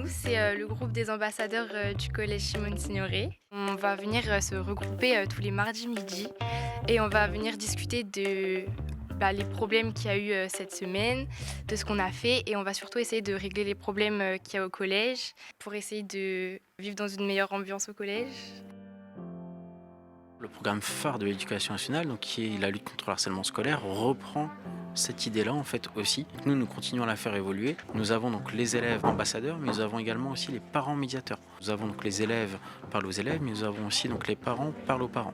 Nous, c'est le groupe des ambassadeurs du collège Shimon Signoret. On va venir se regrouper tous les mardis midi et on va venir discuter de les problèmes qu'il y a eu cette semaine, de ce qu'on a fait et on va surtout essayer de régler les problèmes qu'il y a au collège pour essayer de vivre dans une meilleure ambiance au collège. Le programme phare de l'éducation nationale, donc qui est la lutte contre le harcèlement scolaire, reprend cette idée-là en fait aussi. Nous continuons à la faire évoluer. Nous avons donc les élèves ambassadeurs, mais nous avons également aussi les parents médiateurs. Nous avons donc les élèves parlent aux élèves, mais nous avons aussi donc les parents parlent aux parents.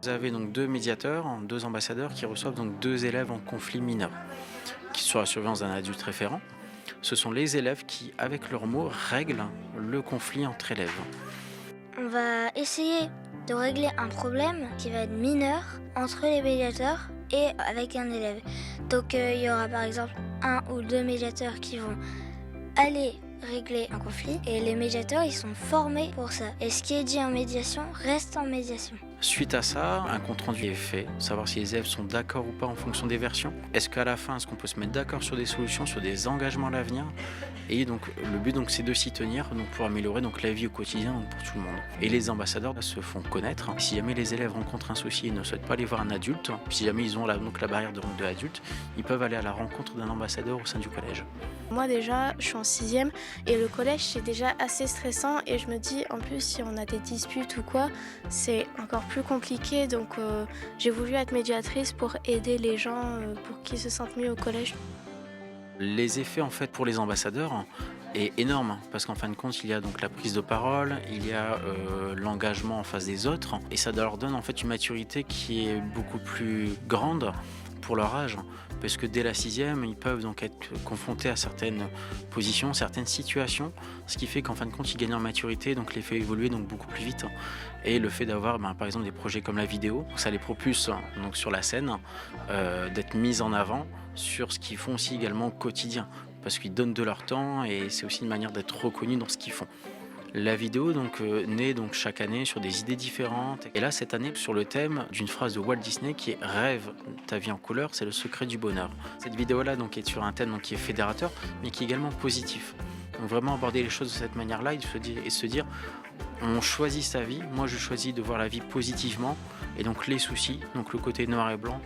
Vous avez donc deux médiateurs, deux ambassadeurs qui reçoivent donc deux élèves en conflit mineur, qui sont à la surveillance d'un adulte référent. Ce sont les élèves qui, avec leurs mots, règlent le conflit entre élèves. On va essayer de régler un problème qui va être mineur entre les médiateurs et avec un élève. Donc il y aura par exemple un ou deux médiateurs qui vont aller régler un conflit et les médiateurs ils sont formés pour ça. Et ce qui est dit en médiation reste en médiation. Suite à ça, un compte rendu est fait, savoir si les élèves sont d'accord ou pas en fonction des versions. Est-ce qu'à la fin, est-ce qu'on peut se mettre d'accord sur des solutions, sur des engagements à l'avenir? Et donc le but donc c'est de s'y tenir donc pour améliorer donc la vie au quotidien donc, pour tout le monde. Et les ambassadeurs se font connaître. Si jamais les élèves rencontrent un souci et ne souhaitent pas aller voir un adulte, si jamais ils ont donc la barrière de l'adulte, ils peuvent aller à la rencontre d'un ambassadeur au sein du collège. Moi déjà, je suis en 6e et le collège c'est déjà assez stressant et je me dis en plus si on a des disputes ou quoi, c'est encore plus compliqué donc j'ai voulu être médiatrice pour aider les gens pour qu'ils se sentent mieux au collège. Les effets en fait pour les ambassadeurs est énorme parce qu'en fin de compte il y a donc la prise de parole, il y a l'engagement en face des autres et ça leur donne en fait une maturité qui est beaucoup plus grande pour leur âge parce que dès la 6e ils peuvent donc être confrontés à certaines positions, certaines situations, ce qui fait qu'en fin de compte ils gagnent en maturité donc les fait évoluer donc beaucoup plus vite et le fait d'avoir par exemple des projets comme la vidéo, ça les propulse donc sur la scène, d'être mis en avant sur ce qu'ils font aussi également au quotidien parce qu'ils donnent de leur temps et c'est aussi une manière d'être reconnus dans ce qu'ils font. La vidéo donc naît donc chaque année sur des idées différentes et là cette année sur le thème d'une phrase de Walt Disney qui est rêve ta vie en couleur, c'est le secret du bonheur. Cette vidéo là donc est sur un thème donc, qui est fédérateur mais qui est également positif. Donc vraiment aborder les choses de cette manière-là et se dire on choisit sa vie, moi je choisis de voir la vie positivement et donc les soucis, donc le côté noir et blanc,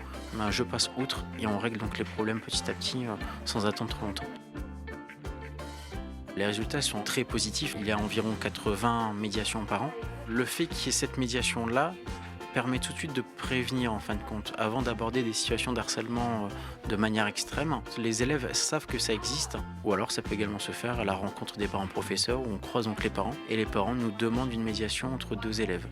je passe outre et on règle donc les problèmes petit à petit sans attendre trop longtemps. Les résultats sont très positifs, il y a environ 80 médiations par an. Le fait qu'il y ait cette médiation-là permet tout de suite de prévenir en fin de compte, avant d'aborder des situations d'harcèlement de manière extrême. Les élèves savent que ça existe, ou alors ça peut également se faire à la rencontre des parents professeurs où on croise donc les parents et les parents nous demandent une médiation entre deux élèves.